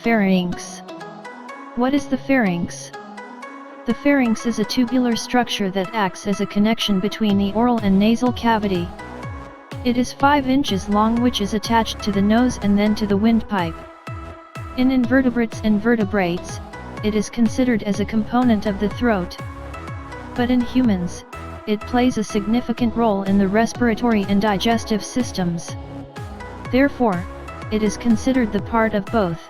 Pharynx. What is the pharynx? The pharynx is a tubular structure that acts as a connection between the oral and nasal cavity. It is 5 inches long, which is attached to the nose and then to the windpipe. In invertebrates and vertebrates, it is considered as a component of the throat. But in humans, it plays a significant role in the respiratory and digestive systems. Therefore, it is considered the part of both.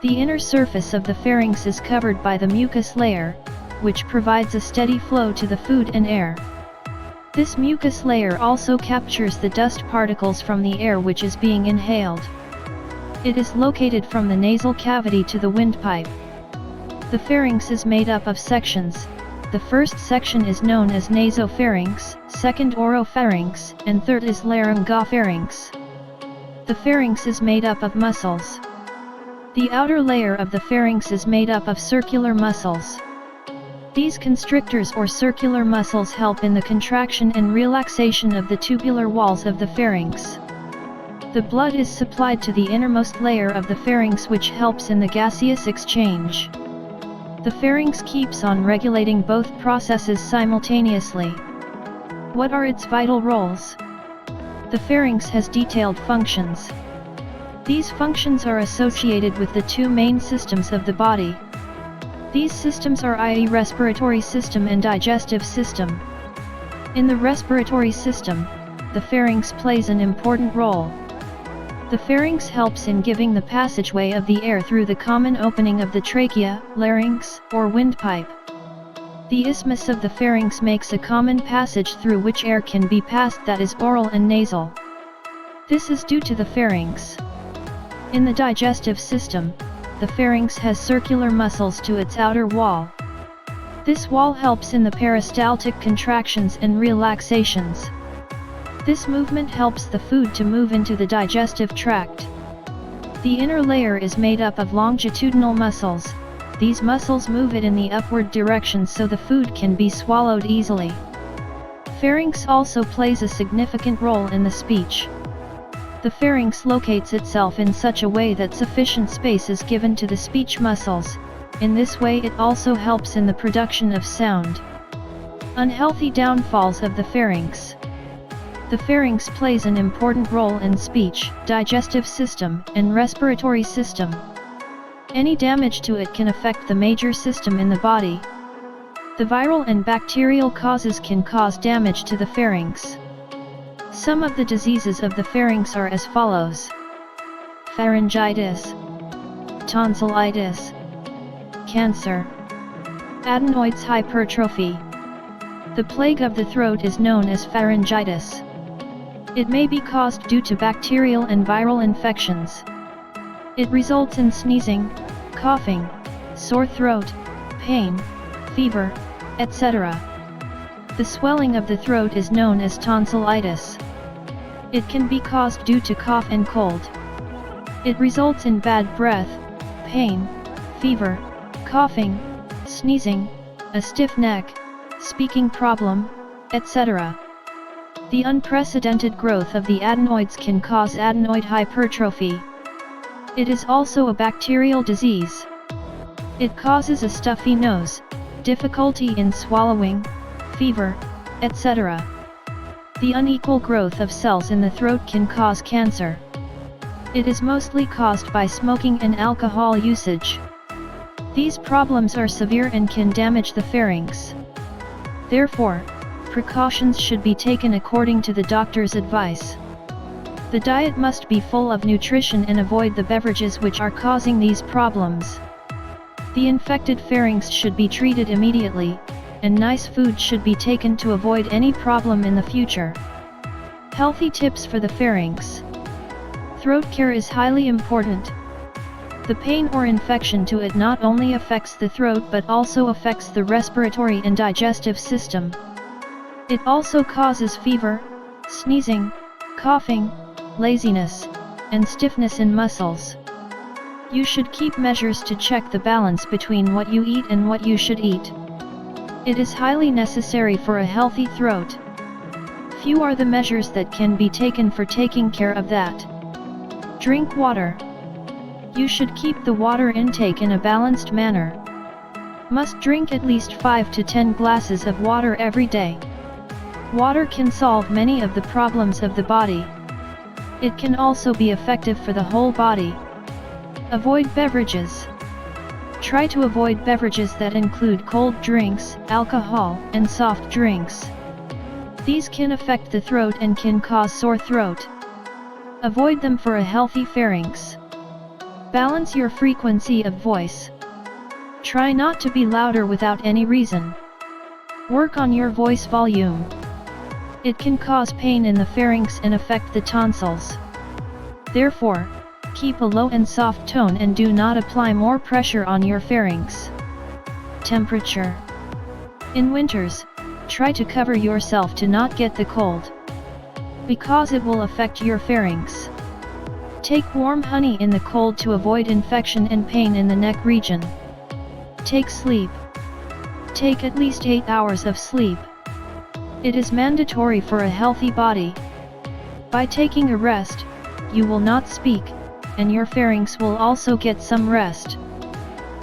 The inner surface of the pharynx is covered by the mucus layer, which provides a steady flow to the food and air. This mucus layer also captures the dust particles from the air which is being inhaled. It is located from the nasal cavity to the windpipe. The pharynx is made up of sections. The first section is known as nasopharynx, second oropharynx, and third is laryngopharynx. The pharynx is made up of muscles. The outer layer of the pharynx is made up of circular muscles. These constrictors or circular muscles help in the contraction and relaxation of the tubular walls of the pharynx. The blood is supplied to the innermost layer of the pharynx, which helps in the gaseous exchange. The pharynx keeps on regulating both processes simultaneously. What are its vital roles? The pharynx has detailed functions. These functions are associated with the 2 main systems of the body. These systems are i.e. respiratory system and digestive system. In the respiratory system, the pharynx plays an important role. The pharynx helps in giving the passageway of the air through the common opening of the trachea, larynx, or windpipe. The isthmus of the pharynx makes a common passage through which air can be passed, that is oral and nasal. This is due to the pharynx. In the digestive system, the pharynx has circular muscles to its outer wall. This wall helps in the peristaltic contractions and relaxations. This movement helps the food to move into the digestive tract. The inner layer is made up of longitudinal muscles. These muscles move it in the upward direction so the food can be swallowed easily. Pharynx also plays a significant role in the speech. The pharynx locates itself in such a way that sufficient space is given to the speech muscles. In this way it also helps in the production of sound. Unhealthy downfalls of the pharynx. The pharynx plays an important role in speech, digestive system, and respiratory system. Any damage to it can affect the major system in the body. The viral and bacterial causes can cause damage to the pharynx. Some of the diseases of the pharynx are as follows: pharyngitis, tonsillitis, cancer, adenoids hypertrophy. The plague of the throat is known as pharyngitis. It may be caused due to bacterial and viral infections. It results in sneezing, coughing, sore throat, pain, fever, etc. The swelling of the throat is known as tonsillitis. It can be caused due to cough and cold. It results in bad breath, pain, fever, coughing, sneezing, a stiff neck, speaking problem, etc. The unprecedented growth of the adenoids can cause adenoid hypertrophy. It is also a bacterial disease. It causes a stuffy nose, difficulty in swallowing, fever, etc. The unequal growth of cells in the throat can cause cancer. It is mostly caused by smoking and alcohol usage. These problems are severe and can damage the pharynx. Therefore, precautions should be taken according to the doctor's advice. The diet must be full of nutrition and avoid the beverages which are causing these problems. The infected pharynx should be treated immediately, and nice food should be taken to avoid any problem in the future. Healthy tips for the pharynx. Throat care is highly important. The pain or infection to it not only affects the throat but also affects the respiratory and digestive system. It also causes fever, sneezing, coughing, laziness, and stiffness in muscles. You should keep measures to check the balance between what you eat and what you should eat. It is highly necessary for a healthy throat. Few are the measures that can be taken for taking care of that. Drink water. You should keep the water intake in a balanced manner. Must drink at least 5 to 10 glasses of water every day. Water can solve many of the problems of the body. It can also be effective for the whole body. Avoid beverages. Try to avoid beverages that include cold drinks, alcohol, and soft drinks. These can affect the throat and can cause sore throat. Avoid them for a healthy pharynx. Balance your frequency of voice. Try not to be louder without any reason. Work on your voice volume. It can cause pain in the pharynx and affect the tonsils. Therefore, keep a low and soft tone and do not apply more pressure on your pharynx. Temperature. In winters, try to cover yourself to not get the cold, because it will affect your pharynx. Take warm honey in the cold to avoid infection and pain in the neck region. Take sleep. Take at least 8 hours of sleep. It is mandatory for a healthy body. By taking a rest, you will not speak, and your pharynx will also get some rest.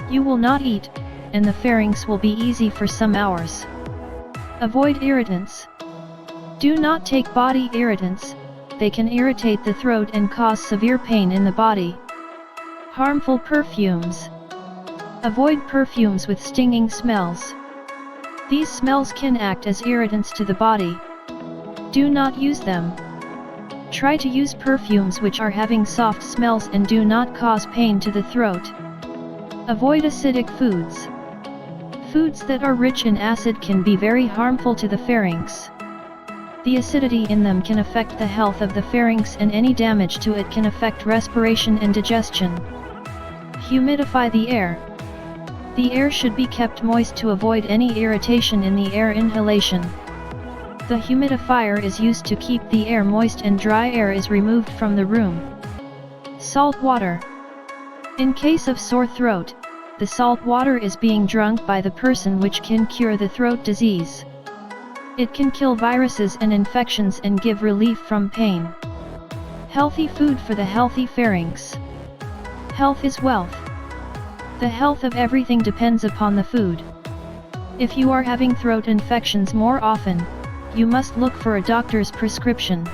You will not eat, and the pharynx will be easy for some hours. Avoid irritants. Do not take body irritants. They can irritate the throat and cause severe pain in the body. Harmful perfumes. Avoid perfumes with stinging smells. These smells can act as irritants to the body. Do not use them. Try to use perfumes which are having soft smells and do not cause pain to the throat. Avoid acidic foods. Foods that are rich in acid can be very harmful to the pharynx. The acidity in them can affect the health of the pharynx, and any damage to it can affect respiration and digestion. Humidify the air. The air should be kept moist to avoid any irritation in the air inhalation. The humidifier is used to keep the air moist and dry air is removed from the room. Salt water. In case of sore throat, the salt water is being drunk by the person, which can cure the throat disease. It can kill viruses and infections and give relief from pain. Healthy food for the healthy pharynx. Health is wealth. The health of everything depends upon the food. If you are having throat infections more often, you must look for a doctor's prescription.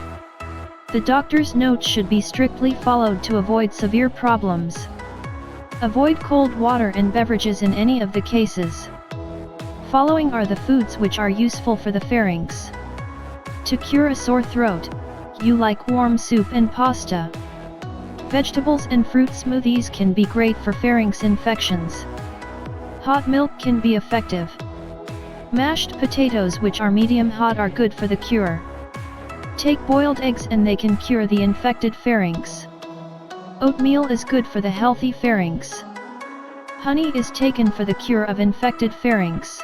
The doctor's notes should be strictly followed to avoid severe problems. Avoid cold water and beverages in any of the cases. Following are the foods which are useful for the pharynx. To cure a sore throat, you like warm soup and pasta. Vegetables and fruit smoothies can be great for pharynx infections. Hot milk can be effective. Mashed potatoes which are medium hot are good for the cure. Take boiled eggs and they can cure the infected pharynx. Oatmeal is good for the healthy pharynx. Honey is taken for the cure of infected pharynx.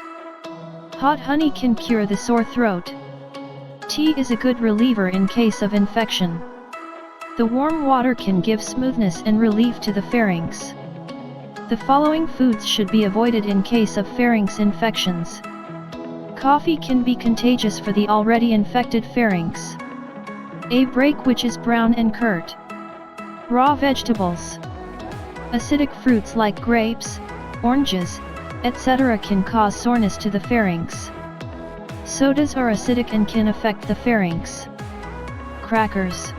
Hot honey can cure the sore throat. Tea is a good reliever in case of infection. The warm water can give smoothness and relief to the pharynx. The following foods should be avoided in case of pharynx infections. Coffee can be contagious for the already infected pharynx. A break which is brown and curt. Raw vegetables. Acidic fruits like grapes, oranges, etc. can cause soreness to the pharynx. Sodas are acidic and can affect the pharynx. Crackers.